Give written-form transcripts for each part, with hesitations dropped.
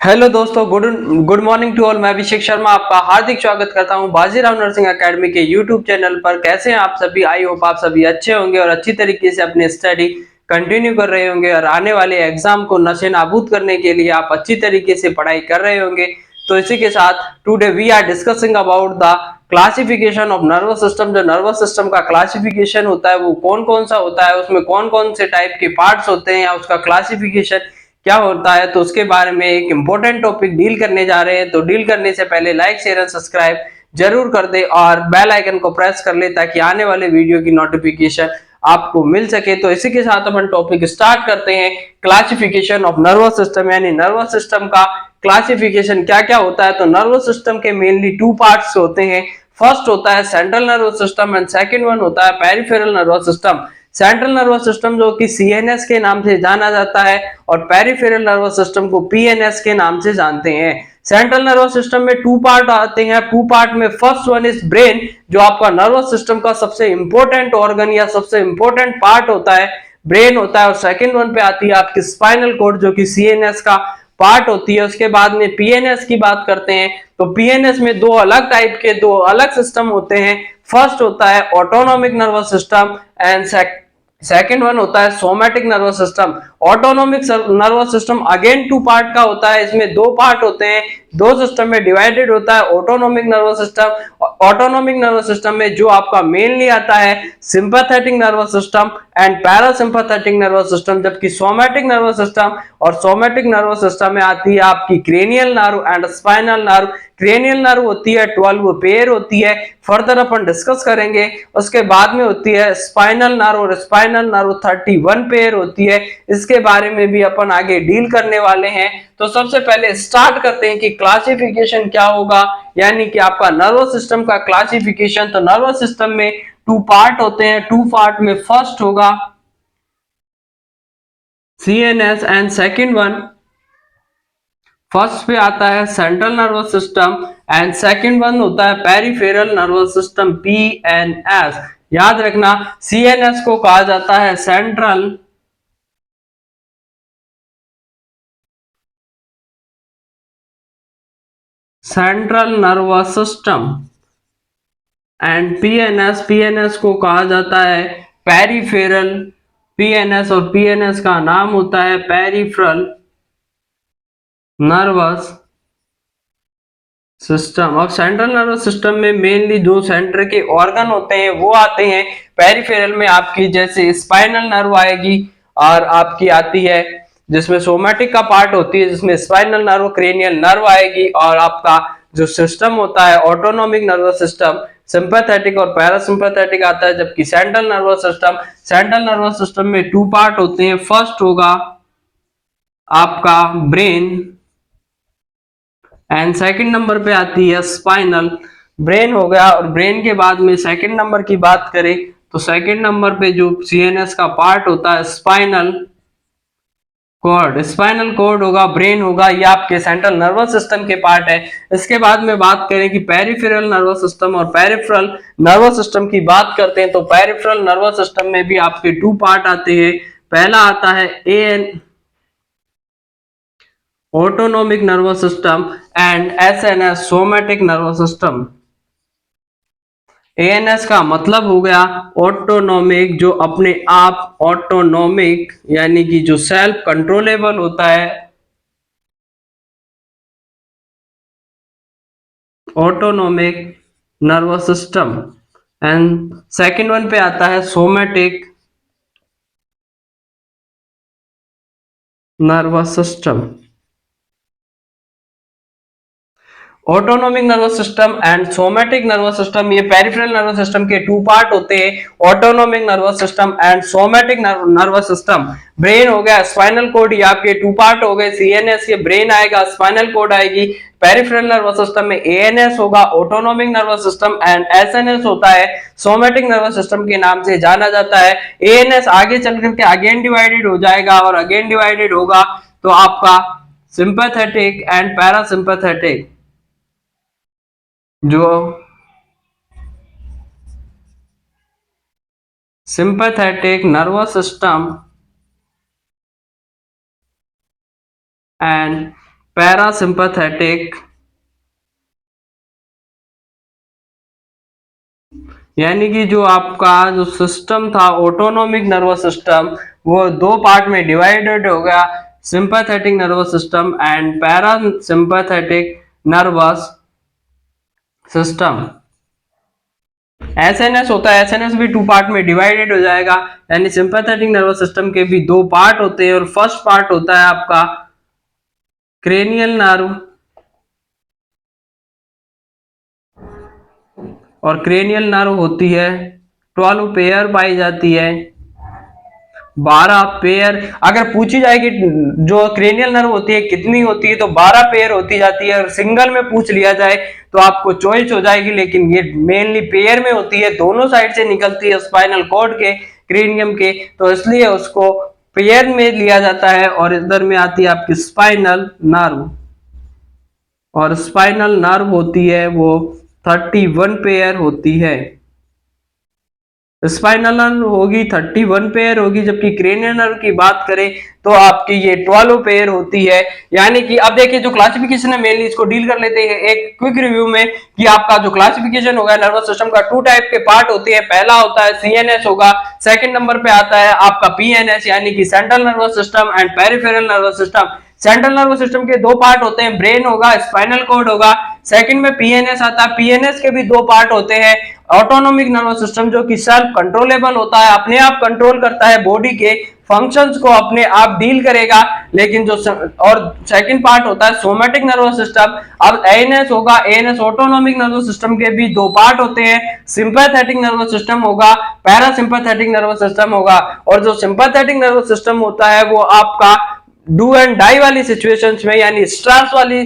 Hello दोस्तों, good good morning to all. मैं अभिषेक शर्मा आपका हार्दिक स्वागत करता हूं बाजीराव नर्सिंग एकेडमी के यूट्यूब चैनल पर। कैसे हैं आप सभी? आई होप आप सभी अच्छे होंगे और अच्छी तरीके से अपनी स्टडी कंटिन्यू कर रहे होंगे और आने वाले एग्जाम को नशे नाबूद करने के लिए आप अच्छी तरीके से पढ़ाई कर रहे होंगे। तो इसी के साथ today we are discussing about the classification of nervous system. जो नर्वस सिस्टम का क्लासिफिकेशन होता है वो कौन कौन सा होता है, उसमें कौन कौन से टाइप के पार्ट्स होते हैं या उसका क्लासिफिकेशन क्या होता है, तो उसके बारे में एक इंपॉर्टेंट टॉपिक डील करने जा रहे हैं। तो डील करने से पहले लाइक शेयर एंड सब्सक्राइब जरूर कर दे और बेल आइकन को प्रेस कर ले ताकि आने वाले वीडियो की नोटिफिकेशन आपको मिल सके। तो इसी के साथ अपन टॉपिक स्टार्ट करते हैं। क्लासिफिकेशन ऑफ नर्वस सिस्टम, यानी नर्वस सिस्टम का क्लासिफिकेशन क्या क्या होता है। तो नर्वस सिस्टम के मेनली टू पार्ट्स होते हैं। फर्स्ट होता है central nervous system and second one होता है peripheral nervous system. Central nervous system जो कि सीएनएस के नाम से जाना जाता है और पेरिफेरल नर्वस सिस्टम को पीएनएस के नाम से जानते हैं। सेंट्रल नर्वस सिस्टम में टू पार्ट आते हैं। टू पार्ट में फर्स्ट वन इज ब्रेन, जो आपका नर्वस सिस्टम का सबसे इंपॉर्टेंट ऑर्गन या सबसे इंपॉर्टेंट पार्ट होता है, ब्रेन होता है। और सेकंड वन पे आती है आपकी स्पाइनल कॉर्ड जो कि सीएनएस का पार्ट होती है। उसके बाद में पीएनएस की बात करते हैं तो पीएनएस में दो अलग टाइप के दो अलग सिस्टम होते हैं। फर्स्ट होता है autonomic nervous system and second one होता है somatic nervous system. Autonomic nervous system again two part का होता है। इसमें दो पार्ट होते हैं, दो सिस्टम में डिवाइडेड होता है autonomic nervous system. Autonomic nervous system में जो आपका मेनली आता है sympathetic nervous system and parasympathetic nervous system, जबकि सोमैटिक नर्वस सिस्टम और सोमैटिक नर्वस सिस्टम में आती है आपकी cranial nerve and spinal nerve. Cranial nerve होती है 12 पेयर होती है, फर्दर अपन डिस्कस करेंगे। उसके बाद में होती है स्पाइनल नर्व और स्पाइनल नर्व 31 पेयर होती है। इसके बारे में भी अपन आगे डील करने वाले हैं। तो सबसे पहले स्टार्ट करते हैं कि क्लासिफिकेशन क्या होगा, यानी कि आपका नर्वस सिस्टम का क्लासिफिकेशन। तो नर्वस सिस्टम में टू पार्ट होते हैं। टू पार्ट में फर्स्ट होगा CNS and second one, first पे आता है central nervous system and second one होता है पेरिफेरल नर्वस सिस्टम पीएनएस। याद रखना सीएनएस को कहा जाता है central nervous system and PNS को कहा जाता है पेरिफेरल पीएनएस, और पीएनएस का नाम होता है पेरिफेरल नर्वस सिस्टम। अब सेंट्रल नर्वस सिस्टम में मेनली जो सेंटर के ऑर्गन होते हैं वो आते हैं पेरिफेरल में आपकी, जैसे स्पाइनल नर्व आएगी और आपकी आती है जिसमें सोमैटिक का पार्ट होती है जिसमें स्पाइनल नर्व क्रेनियल नर्व आएगी, और आपका जो सिस्टम होता है ऑटोनॉमिक नर्वस सिस्टम सिंपैथेटिक और पैरासिम्पैथेटिक आता है। जबकि सेंट्रल नर्वस सिस्टम में टू पार्ट होते हैं। फर्स्ट होगा आपका ब्रेन एंड सेकंड नंबर पे आती है स्पाइनल। ब्रेन हो गया, और ब्रेन के बाद में सेकंड नंबर की बात करें तो सेकंड नंबर पे जो सीएनएस का पार्ट होता है स्पाइनल कॉर्ड। स्पाइनल कॉर्ड होगा, ब्रेन होगा, ये आपके सेंट्रल नर्वस सिस्टम के पार्ट है। इसके बाद में बात करें कि पेरिफेरल नर्वस सिस्टम और पेरिफेरल नर्वस सिस्टम की बात करते हैं तो पेरिफेरल नर्वस सिस्टम में भी आपके टू पार्ट आते हैं। पहला आता है AN autonomic nervous system and SNS somatic nervous system. ANS का मतलब हो गया ऑटोनॉमिक, जो अपने आप ऑटोनॉमिक यानी कि जो सेल्फ कंट्रोलेबल होता है, autonomic nervous system. And second one पे आता है somatic nervous system. Autonomic nervous system and somatic nervous system, ये पेरिफेरल नर्वस सिस्टम के टू पार्ट होते हैं, autonomic nervous system and somatic nervous system. Brain हो गया, स्पाइनल कॉर्ड, ये आपके टू पार्ट हो गए। सीएनएस ये ब्रेन आएगा, स्पाइनल कॉर्ड आएगी। पेरिफेरल नर्वस सिस्टम में एएनएस होगा autonomic nervous system and SNS होता है सोमैटिक नर्वस सिस्टम के नाम से जाना जाता है। एएनएस आगे चल करके अगेन डिवाइडेड हो जाएगा, और अगेन डिवाइडेड होगा तो आपका सिंपैथेटिक एंड पैरासिम्पैथेटिक। जो sympathetic nervous system and parasympathetic यानी कि जो आपका जो सिस्टम था ऑटोनोमिक नर्वस सिस्टम, वो दो पार्ट में डिवाइडेड हो गया, sympathetic nervous system and parasympathetic nervous system. SNS होता है, एसएनएस भी टू पार्ट में डिवाइडेड हो जाएगा, यानी सिंपैथेटिक नर्वस सिस्टम के भी दो पार्ट होते हैं, और फर्स्ट पार्ट होता है आपका क्रेनियल नर्व, और क्रेनियल नर्व होती है 12 पेयर पाई जाती है, 12 पेयर। अगर पूछी जाए कि जो क्रेनियल नर्व होती है कितनी होती है, तो 12 पेयर होती जाती है। अगर सिंगल में पूछ लिया जाए तो आपको चॉइस हो जाएगी, लेकिन ये मेनली पेयर में होती है, दोनों साइड से निकलती है स्पाइनल कॉर्ड के, क्रेनियम के, तो इसलिए उसको पेयर में लिया जाता है। और इधर में आती है आपकी स्पाइनल नर्व, और स्पाइनल नर्व होती है वो 31 पेयर होती है। स्पाइनल नर्व होगी 31 पेयर होगी, जबकि क्रेनियल नर्व की बात करें तो आपकी ये 12 पेयर होती है। यानी कि अब देखिए जो क्लासिफिकेशन है, मेनली इसको डील कर लेते हैं एक क्विक रिव्यू में, कि आपका जो क्लासिफिकेशन होगा नर्वस सिस्टम का, टू टाइप के पार्ट होते हैं। पहला होता है सीएनएस होगा, सेकंड नंबर पे आता है आपका पीएनएस यानी कि central nervous system and peripheral nervous system. Central nervous system के दो पार्ट होते हैं, ब्रेन होगा, स्पाइनल कॉर्ड होगा। सेकंड में पीएनएस आता है, पीएनएस के भी दो पार्ट होते हैं, ऑटोनोमिक नर्वस सिस्टम जो कि सेल्फ कंट्रोलेबल होता है, अपने आप कंट्रोल करता है बॉडी के फंक्शंस को, अपने आप डील करेगा। लेकिन जो और सेकंड पार्ट होता है सोमैटिक नर्वस सिस्टम। अब एएनएस होगा, एएनएस ऑटोनोमिक नर्वस सिस्टम के भी दो पार्ट होते हैं, सिंपैथेटिक नर्वस सिस्टम होगा, पैरासिम्पैथेटिक नर्वस सिस्टम होगा। और जो सिंपैथेटिक नर्वस सिस्टम होता है वो आपका डू एंड डाई वाली सिचुएशंस में, यानी स्ट्रेस वाली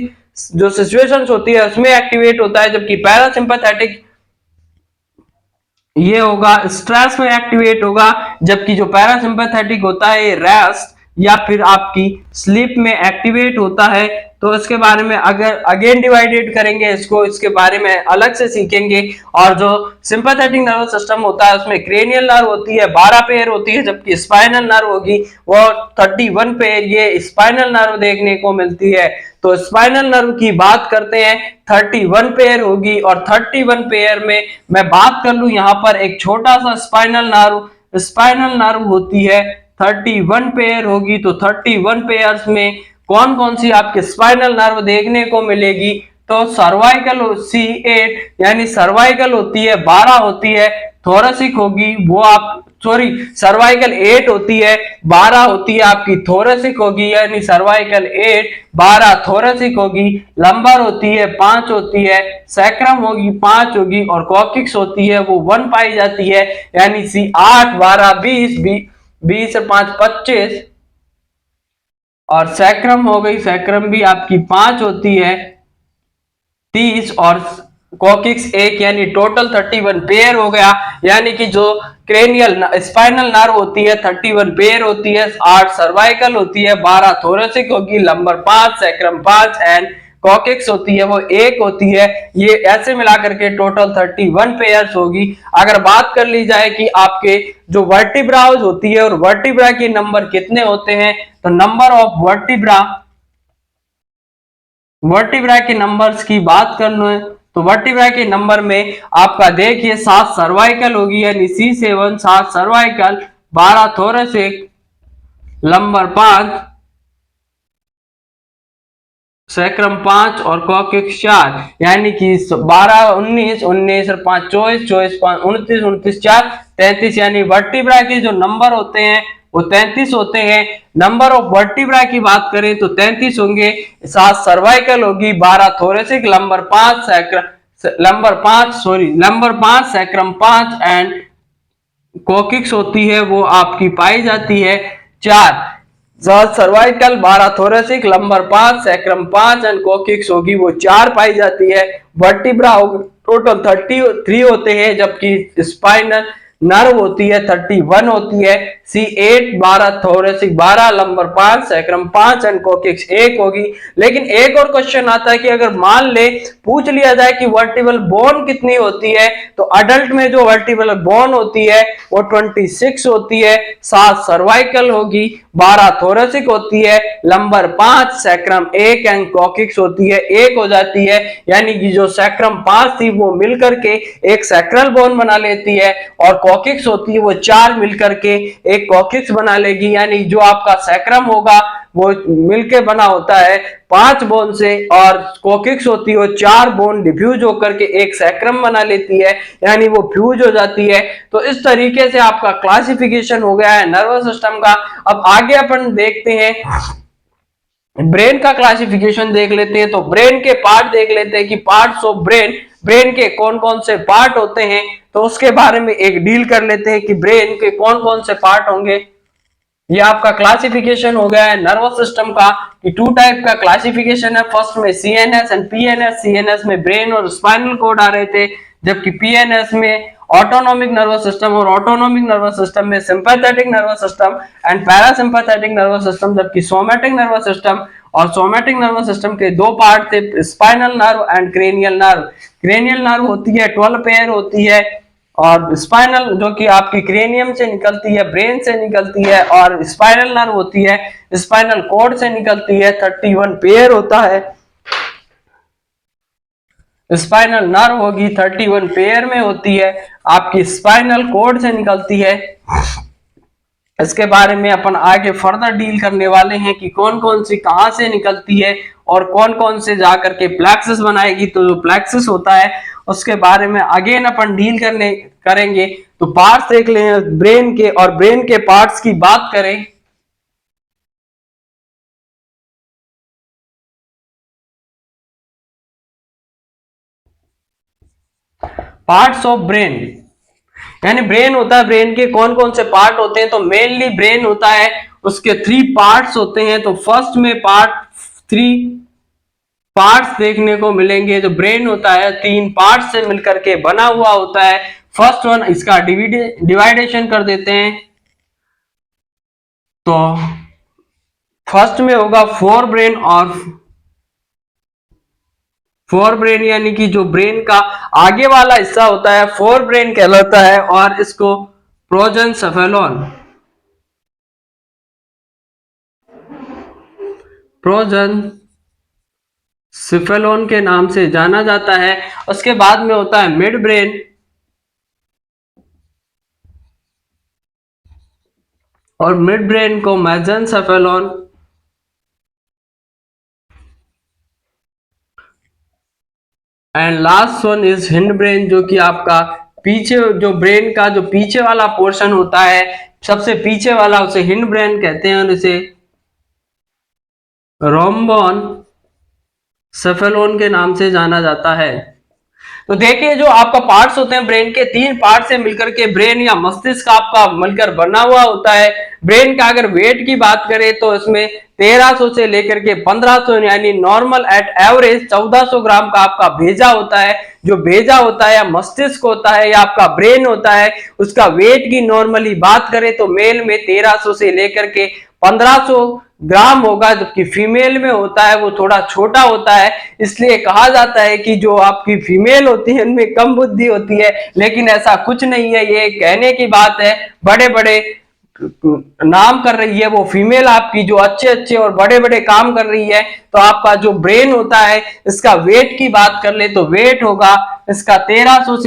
जो सिचुएशंस होती है उसमें एक्टिवेट होता है, जबकि पैरासिम्पैथेटिक ये होगा स्ट्रेस में एक्टिवेट होगा, जबकि जो पैरासिम्पैथेटिक होता है ये रेस्ट या फिर आपकी स्लीप में एक्टिवेट होता है। तो इसके बारे में अगर अगेन डिवाइडेड करेंगे इसको, इसके बारे में अलग से सीखेंगे। और जो सिंपैथेटिक नर्वस सिस्टम होता है उसमें क्रेनियल नर्व होती है 12 पेयर होती है, जबकि स्पाइनल नर्व होगी वो 31 पेयर ये स्पाइनल नर्व देखने को मिलती है। तो स्पाइनल नर्व की बात करते हैं 31 पेयर होगी, और 31 पेयर में मैं बात कर लूं यहाँ पर एक छोटा सा स्पाइनल नर्व होती है 31 पेयर होगी। तो 31 पेयर्स में कौन कौन सी आपके स्पाइनल नर्व देखने को मिलेगी, तो सर्वाइकल C8 यानी सर्वाइकल होती है 12 होती है, थोरेसिक होगी वो आप सर्वाइकल 8 होती है, 12 होती है आपकी थोरेसिक होगी, यानी सर्वाइकल 8 12 थोरेसिक होगी। लंबर होती है 5 होती है, सैक्रम होगी 5 होगी, और कॉकिक्स होती है वो 1 पाई जाती है, यानी C8 12 20 से 5 25, और सैक्रम हो गई, सैक्रम भी आपकी 5 होती है 30, और कॉकिक्स 1, यानी टोटल 31 पेयर हो गया। यानी कि जो क्रेनियल स्पाइनल नर्व होती है 31 पेयर होती है, 8 सर्वाइकल होती है, 12 थोरेसिक होगी, लंबर 5, सैक्रम 5 एंड कॉकिक्स होती है वो 1 होती है। ये ऐसे मिलाकर के टोटल 31 पेयर्स होगी। अगर बात कर ली जाए कि आपके जो वर्टिब्राज होती है और वर्टिब्रा के नंबर कितने होते हैं, तो नंबर ऑफ वर्टिब्रा के नंबर्स की बात कर लो तो वर्टिब्रा के नंबर में आपका देखिए 7 सर्वाइकल होगी, यानी C7 7 cervical, 12 thoracic, lumbar 5, sacrum 5 और कॉकिक्स 4, यानी कि 12 19 19 और 5 24 24 5 29 29 4 33, यानी वर्टिब्रा के जो नंबर होते हैं वो 33 होते हैं। नंबर ऑफ वर्टिब्रा की बात करें तो 33 होंगे, 7 सर्वाइकल होगी, 12 thoracic, lumbar 5 sacrum 5 and coccyx होती है वो आपकी पाई जाती है 4, 7 cervical, 12 thoracic, lumbar 5, sacrum 5 and coccyx होगी वो 4 पाई जाती है। वर्टिब्रा टोटल 33 होते हैं, जबकि स्पाइनल नर्व होती है 31 होती है, C8 12 thoracic 12, lumbar 5, sacrum 5 and coccyx 1 होगी। लेकिन एक और क्वेश्चन आता है कि अगर मान ले पूछ लिया जाए कि वर्टिब्रल बोन कितनी होती है, तो अडल्ट में जो वर्टिब्रल बोन होती है वो 26 होती है, 7 सर्वाइकल होगी, 12 थोरेसिक होती है, लंबर 5, सैक्रम 1 एंड कोकिक्स होती है 1 हो जाती है। यानी कि जो सैक्रम 5 थी वो मिलकर के एक सैक्रल बोन बना लेती है, और कोकिक्स होती है वो 4 मिलकर के एक कोकिक्स बना लेगी। यानी जो आपका सैक्रम होगा वो मिलके बना होता है 5 बोन से, और कोकिक्स होती है वो 4 बोन डिफ्यूज होकर के एक सैक्रम बना लेती है, यानी वो फ्यूज हो जाती है। तो इस तरीके से आपका क्लासिफिकेशन हो गया है नर्वस सिस्टम का। अब आगे अपन देखते हैं ब्रेन का क्लासिफिकेशन देख लेते हैं। तो ब्रेन के पार्ट देख लेते हैं कि पार्ट्स ऑफ ब्रेन, ब्रेन के कौन कौन से पार्ट होते हैं, तो उसके बारे में एक डील कर लेते हैं कि ब्रेन के कौन कौन से पार्ट होंगे। ये आपका क्लासिफिकेशन हो गया है नर्वस सिस्टम का कि 2 टाइप का क्लासिफिकेशन है। फर्स्ट में सीएनएस एंड पीएनएस। सीएनएस में ब्रेन और स्पाइनल कॉर्ड आ रहे थे, जबकि पीएनएस में ऑटोनॉमिक नर्वस सिस्टम, और ऑटोनॉमिक नर्वस सिस्टम में sympathetic nervous system and parasympathetic nervous system, जबकि सोमैटिक नर्वस सिस्टम और सोमैटिक नर्वस सिस्टम के 2 पार्ट थे, spinal nerve and cranial nerve. Cranial nerve होती है 12 पेयर होती है, और स्पाइनल जो कि आपकी क्रेनियम से निकलती है, ब्रेन से निकलती है, और स्पाइनल नर्व होती है स्पाइनल कॉर्ड से निकलती है, 31 पेयर होता है। स्पाइनल नर्व होगी 31 पेयर में होती है, आपकी स्पाइनल कॉर्ड से निकलती है। इसके बारे में अपन आगे फर्दर डील करने वाले हैं कि कौन कौन सी कहां से निकलती है और कौन कौन से जाकर के प्लेक्सस बनाएगी। तो जो प्लेक्सस होता है उसके बारे में अगेन अपन डील करेंगे। तो पार्ट्स देख लें ब्रेन के, और ब्रेन के पार्ट्स की बात करें पार्ट्स ऑफ ब्रेन, यानी ब्रेन होता है, ब्रेन के कौन कौन से पार्ट होते हैं। तो मेनली ब्रेन होता है, उसके 3 पार्ट्स होते हैं। तो फर्स्ट में 3 पार्ट्स देखने को मिलेंगे। जो ब्रेन होता है 3 पार्ट्स से मिलकर के बना हुआ होता है। फर्स्ट वन, इसका डिवाइडेशन कर देते हैं। तो फर्स्ट में होगा फोर ब्रेन, और फोर ब्रेन यानी कि जो ब्रेन का आगे वाला हिस्सा होता है फोर ब्रेन कहलाता है, और इसको प्रोजेनसेफेलॉन प्रोजेनसेफेलॉन के नाम से जाना जाता है। उसके बाद में होता है मिड ब्रेन, और मिड ब्रेन को mesencephalon, and last one is hind brain, जो कि आपका पीछे जो ब्रेन का जो पीछे वाला पोर्शन होता है, सबसे पीछे वाला, उसे हिंड ब्रेन कहते हैं, और इसे रोम्बोन सेफेलॉन के नाम से जाना जाता है। तो देखिए जो आपका पार्ट्स होते हैं ब्रेन के, 3 पार्ट से मिलकर के ब्रेन या मस्तिष्क आपका मिलकर बना हुआ होता है। ब्रेन का अगर वेट की बात करें तो इसमें 1300 से लेकर के 1500 यानी नॉर्मल एट एवरेज 1400 ग्राम का आपका भेजा होता है। जो भेजा होता है या मस्तिष्क होता है या आपका ब्रेन होता है, उसका वेट की नॉर्मली बात करें तो मेल में 1300 से लेकर के 1500 ग्राम होगा, जबकि फीमेल में होता है वो थोड़ा छोटा होता है। इसलिए कहा जाता है कि जो आपकी फीमेल होती है उनमें कम बुद्धि होती है, लेकिन ऐसा कुछ नहीं है, ये कहने की बात है। बड़े बड़े नाम कर रही है वो फीमेल आपकी, जो अच्छे अच्छे और बड़े बड़े काम कर रही है। तो आपका जो ब्रेन होता है इसका वेट की बात कर ले तो वेट होगा इसका 1300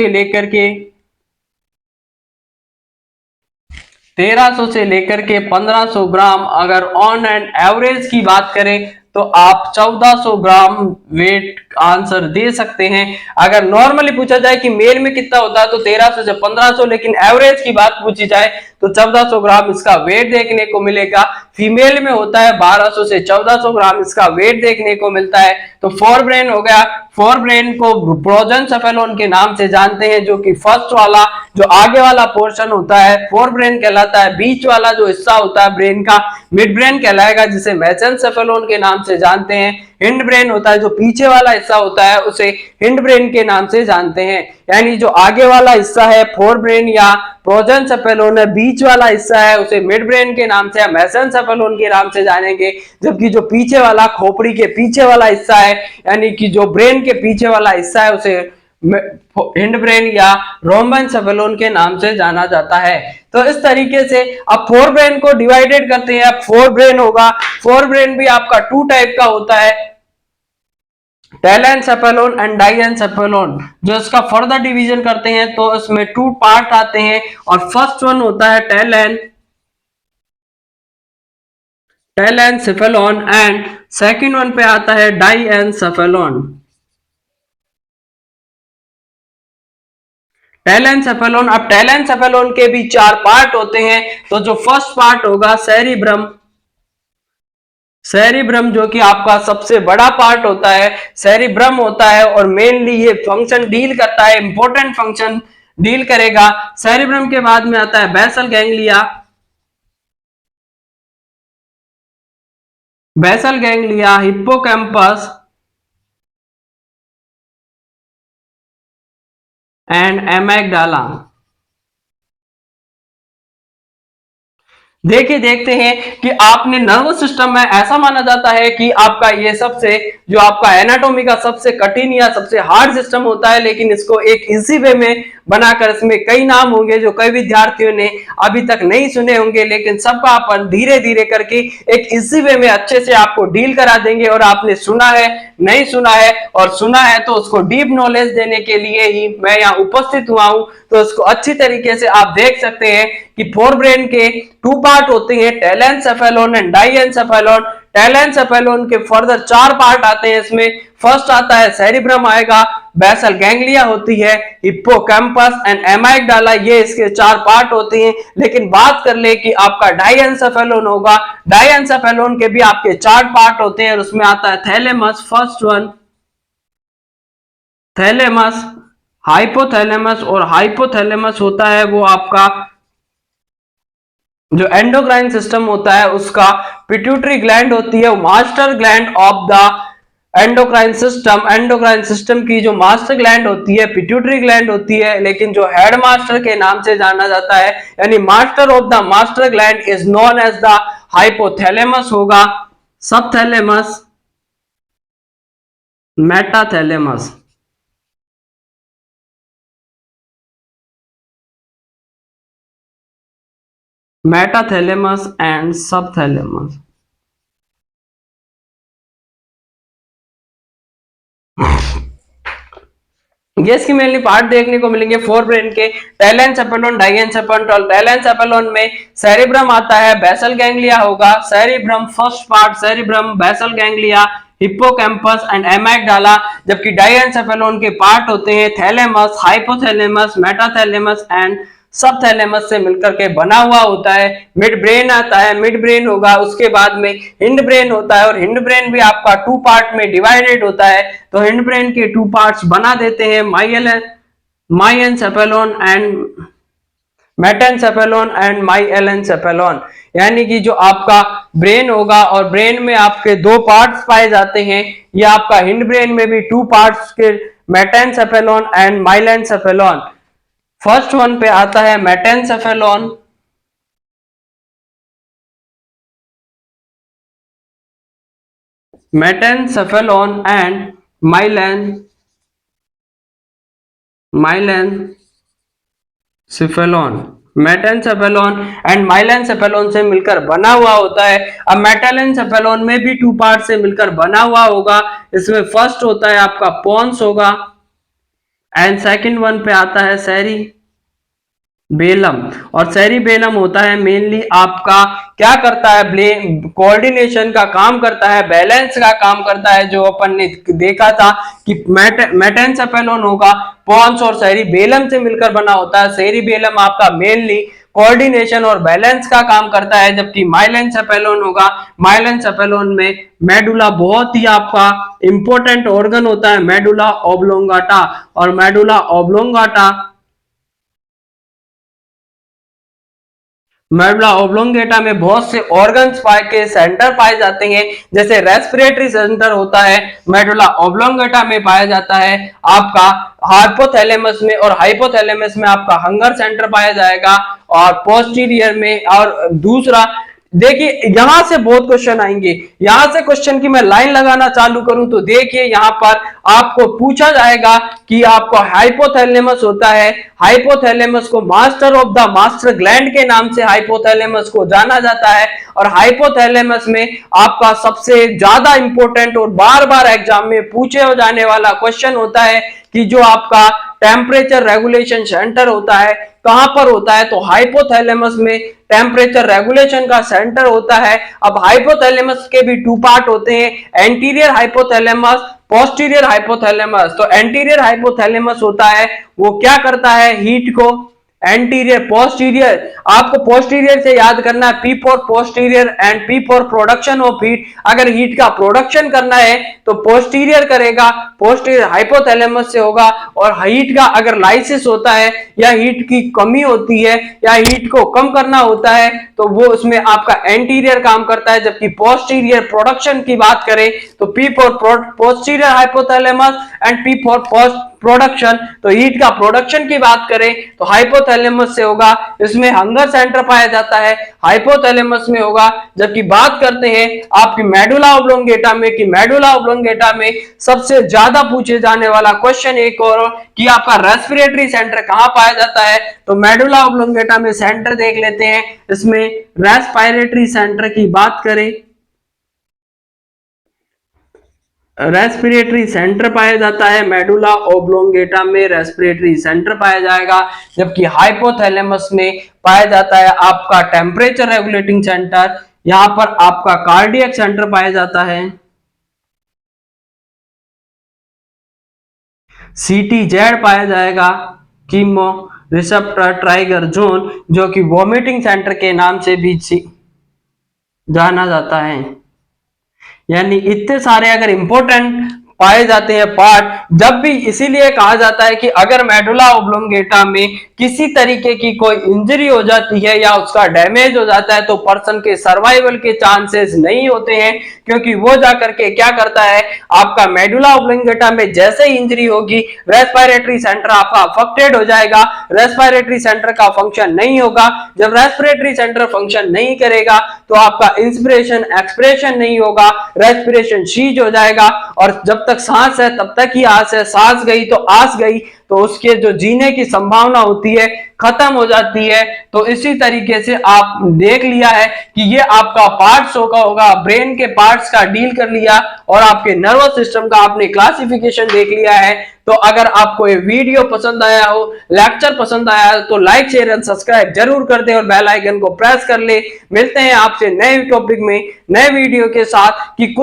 से लेकर के 1500 ग्राम। अगर ऑन एंड एवरेज की बात करें तो आप 1400 ग्राम वेट आंसर दे सकते हैं। अगर नॉर्मली पूछा जाए कि मेल में कितना होता है तो 1300 से 1500, लेकिन एवरेज की बात पूछी जाए तो 1400 ग्राम इसका वेट देखने को मिलेगा। फीमेल में होता है 1200 से 1400 ग्राम इसका वेट देखने को मिलता है। तो फोर ब्रेन हो गया। फोर ब्रेन को प्रोजेनसेफेलॉन के नाम से जानते हैं, जो कि फर्स्ट वाला जो आगे वाला पोर्शन होता है फोर ब्रेन कहलाता है। बीच वाला जो हिस्सा होता है ब्रेन का मिड ब्रेन कहलाएगा, जिसे मेसेनसेफेलॉन के नाम से जानते हैं। हिंड ब्रेन होता है, जो पीछे वाला हिस्सा होता है उसे हिंड ब्रेन के नाम से जानते हैं। यानी जो आगे वाला हिस्सा है फोर ब्रेन या प्रोजेंसेफेलोन है, बीच वाला हिस्सा है उसे मिड ब्रेन के नाम से या मेसेंसेफेलोन के नाम से जानेंगे। जबकि जो पीछे वाला खोपड़ी के पीछे वाला हिस्सा है, यानी कि जो ब्रेन के पीछे वाला हिस्सा है उसे हिंड ब्रेन या रोम्बेनसेफेलोन के नाम से जाना जाता है। तो इस तरीके से अब फोर ब्रेन को डिवाइडेड करते हैं। अब फोर ब्रेन होगा, फोर ब्रेन भी आपका टू टाइप का होता है, टेलेनसेफेलोन एंड डाइएनसेफेलोन। जो इसका फर्दर डिवीजन करते हैं तो इसमें टू पार्ट आते हैं, और फर्स्ट वन होता है टेलेनसेफेलोन एंड सेकंड वन पे आता है डाइएनसेफेलोन। टेलेनसेफेलोन, अब टेलेनसेफेलोन के भी चार पार्ट होते हैं। तो जो फर्स्ट पार्ट होगा सेरिब्रम, सेरिब्रम जो कि आपका सबसे बड़ा पार्ट होता है, सेरिब्रम होता है, और मेनली ये फंक्शन डील करता है, इंपॉर्टेंट फंक्शन डील करेगा। सेरिब्रम के बाद में आता है basal ganglia, basal ganglia, hippocampus and amygdala. देखिए देखते हैं कि आपने नर्वस सिस्टम में ऐसा माना जाता है कि आपका ये सबसे जो आपका एनाटॉमी का सबसे कठिन या सबसे हार्ड सिस्टम होता है, लेकिन इसको एक इजी वे में बनाकर इसमें कई नाम होंगे जो कई विद्यार्थियों ने अभी तक नहीं सुने होंगे, लेकिन सबका अपन धीरे धीरे करके एक इजी वे में अच्छे से आपको डील करा देंगे। और आपने सुना है, नहीं सुना है, और सुना है तो उसको डीप नॉलेज देने के लिए ही मैं यहाँ उपस्थित हुआ हूं। तो इसको अच्छी तरीके से आप देख सकते हैं कि फोर ब्रेन के टू पार्ट होते हैं, टेलेनसेफेलोन एंड डाइएनसेफेलोन। टेलेनसेफेलोन के फर्दर चार पार्ट आते हैं इसमें। फर्स्ट आता है सेरिब्रम आएगा, बेसल गैंग्लिया होती है, हिप्पोकैम्पस एंड एमाइगडाला, ये इसके चार पार्ट होते हैं। लेकिन बात कर ले कि आपका डाइएनसेफेलोन होगा, डाइएनसेफेलोन के भी आपके चार पार्ट होते हैं, और उसमें आता है thalamus, first one thalamus, hypothalamus, और हाइपोथैलेमस होता है वो आपका जो एंडोक्राइन सिस्टम होता है उसका पिट्यूटरी ग्लैंड होती है, master gland of the endocrine system. Endocrine system की जो मास्टर ग्लैंड होती है पिट्यूटरी ग्लैंड होती है, लेकिन जो हेड मास्टर के नाम से जाना जाता है, यानी master of the master gland is known as the hypothalamus होगा, subthalamus, metathalamus. Metathalamus and subthalamus. ये इसकी मेनली पार्ट देखने को मिलेंगे फोर ब्रेन के, टेलेनसेफेलोन, डाइएनसेफेलोन। टेलेनसेफेलोन में सेरिब्रम आता है, बेसल गैंग्लिया होगा, cerebrum first part, cerebrum, basal ganglia, hippocampus and amygdala. जबकि डाइएनसेफेलोन के पार्ट होते हैं thalamus, hypothalamus, metathalamus and subthalamus से मिलकर के बना हुआ होता है। मिड ब्रेन आता है, मिड ब्रेन होगा, उसके बाद में हिंड ब्रेन होता है, और हिंड ब्रेन भी आपका टू पार्ट में डिवाइडेड होता है। तो हिंड ब्रेन के टू पार्ट्स बना देते हैं, माइएनसेफेलोन एंड मेटेनसेफेलोन एंड माइएलेनसेफेलोन। यानी कि जो आपका ब्रेन होगा, और ब्रेन में आपके दो पार्ट्स पाए जाते हैं, या आपका हिंड ब्रेन में भी टू पार्ट्स के मेटेनसेफेलोन एंड माइलेनसेफेलोन। फर्स्ट वन पे आता है मेटेनसेफेलोन, मेटेनसेफेलोन एंड माइलेनसेफेलोन। मेटेनसेफेलोन एंड माइलेनसेफेलोन से मिलकर बना हुआ होता है। अब मेटेलेनसेफेलोन में भी टू पार्ट से मिलकर बना हुआ होगा। इसमें फर्स्ट होता है आपका पोन्स होगा, एंड सेकंड वन पे आता है सेरी बेलम। और सेरिबेलम होता है मेनली आपका क्या करता है, कोऑर्डिनेशन का काम करता है, बैलेंस का काम करता है। जो अपन ने देखा था कि मेटेनसेफेलोन होगा, पोन्स और सेरिबेलम से मिलकर बना होता है। सेरिबेलम आपका मेनली कोऑर्डिनेशन और बैलेंस का काम करता है, जबकि माइलेनसेफेलोन होगा, माइलेनसेफेलोन में मेडुला बहुत ही आपका इंपॉर्टेंट ऑर्गन होता है, मेडुला ऑब्लोंगाटा। और मेडुला ऑब्लोंगाटा मेडुला ओब्लोंगेटा में बहुत से ऑर्गन्स पाए के सेंटर पाए जाते हैं, जैसे रेस्पिरेटरी सेंटर होता है मेडुला ओब्लोंगेटा में पाया जाता है। आपका हाइपोथैलेमस में और हाइपोथैलेमस में आपका हंगर सेंटर पाया जाएगा, और पोस्टीरियर में। और दूसरा देखिए, यहां से बहुत क्वेश्चन आएंगे, यहां से क्वेश्चन की मैं लाइन लगाना चालू करूं तो देखिए यहां पर आपको पूछा जाएगा कि आपको हाइपोथैलेमस होता है, हाइपोथैलेमस को master of the master gland के नाम से हाइपोथैलेमस को जाना जाता है। और हाइपोथैलेमस में आपका सबसे ज्यादा इंपॉर्टेंट और बार बार एग्जाम में पूछे जाने वाला क्वेश्चन होता है कि जो आपका टेम्परेचर रेगुलेशन सेंटर होता है कहां पर होता है, तो हाइपोथैलेमस में टेम्परेचर रेगुलेशन का सेंटर होता है। अब हाइपोथैलेमस के भी टू पार्ट होते हैं, एंटीरियर हाइपोथैलेमस, पोस्टीरियर हाइपोथैलेमस। तो एंटीरियर हाइपोथैलेमस होता है वो क्या करता है, हीट को एंटीरियर पोस्टीरियर, आपको पोस्टीरियर से याद करना है, P for posterior and P for production of heat. अगर हीट का प्रोडक्शन करना है तो पोस्टीरियर करेगा, पोस्टीरियर हाइपोथैलेमस से होगा। और हीट का अगर लाइसिस होता है या हीट की कमी होती है या हीट को कम करना होता है तो वो उसमें आपका एंटीरियर काम करता है। जबकि पोस्टीरियर प्रोडक्शन की बात करें तो P for posterior hypothalamus and P for post production. तो हीट का प्रोडक्शन की बात करें तो हाइपोथैलेमस से होगा, इसमें हंगर सेंटर पाया जाता है, हाइपोथैलेमस में होगा। जबकि बात करते हैं आपकी मेडुला ओब्लोंगेटा में कि मेडुला ओब्लोंगेटा में सबसे ज्यादा पूछे जाने वाला क्वेश्चन एक और कि आपका रेस्पिरेटरी सेंटर कहां पाया जाता है। तो मेडुला ओब्लोंगेटा में सेंटर देख लेते हैं, इसमें रेस्पिरेटरी सेंटर की बात करें, रेस्पिरेटरी सेंटर पाया जाता है मेडुला ओब्लोंगेटा में, रेस्पिरेटरी सेंटर पाया जाएगा। जबकि हाइपोथैलेमस में पाया जाता है आपका टेम्परेचर रेगुलेटिंग सेंटर, यहां पर आपका कार्डियक सेंटर पाया जाता है, सीटीजेड पाया जाएगा, कीमो रिसेप्टर ट्राइगर जोन, जो कि वॉमिटिंग सेंटर के नाम से भी जाना जाता है। यानी इतने सारे अगर इंपॉर्टेंट पाए जाते हैं पार्ट, जब भी इसीलिए कहा जाता है कि अगर मेडुला ओब्लोंगेटा में किसी तरीके की कोई इंजरी हो जाती है या उसका डैमेज हो जाता है तो पर्सन के सर्वाइवल के चांसेस नहीं होते हैं, क्योंकि वो जाकर के क्या करता है, आपका मेडुला ओब्लोंगेटा में जैसे ही इंजरी होगी रेस्पिरेटरी सेंटर आपका अफेक्टेड हो जाएगा, रेस्पिरेटरी सेंटर का फंक्शन नहीं होगा। जब रेस्पिरेटरी सेंटर फंक्शन नहीं करेगा तो आपका इंस्पिरेशन एक्सप्रेशन नहीं होगा, रेस्पिरेशन सीज हो जाएगा, और जब तक सांस है तब तक ही आस है, सांस गई तो आस गई, तो उसके जो जीने की संभावना होती है खत्म हो जाती है। तो इसी तरीके से आप देख लिया है कि ये आपका पार्ट्स होगा, ब्रेन के पार्ट्स का डील कर लिया और आपके नर्वस सिस्टम का आपने क्लासिफिकेशन देख लिया है। तो अगर आपको ये वीडियो पसंद आया हो, लेक्चर पसंद आया हो, तो लाइक शेयर एंड सब्सक्राइब जरूर कर दे और बेल आइकन को प्रेस कर ले। मिलते हैं आपसे नए टॉपिक में नए वीडियो के साथ कि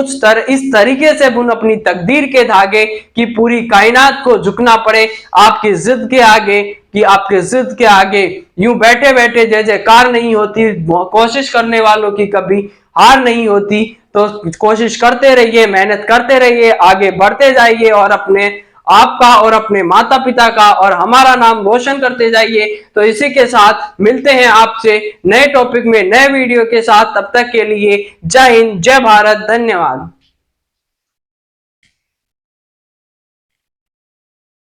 इस तरीके से बुन अपनी तकदीर के धागे कि पूरी कायनात को झुकना पड़े आपकी जिद के आगे, कि आपके जिद के आगे यूं बैठे बैठे जय जयकार नहीं होती, कोशिश करने वालों की कभी हार नहीं होती। तो कोशिश करते रहिए, मेहनत करते रहिए, आगे बढ़ते जाइए और अपने आपका और अपने माता पिता का और हमारा नाम रोशन करते जाइए। तो इसी के साथ मिलते हैं आपसे नए टॉपिक में नए वीडियो के साथ, तब तक के लिए जय हिंद, जय भारत, धन्यवाद।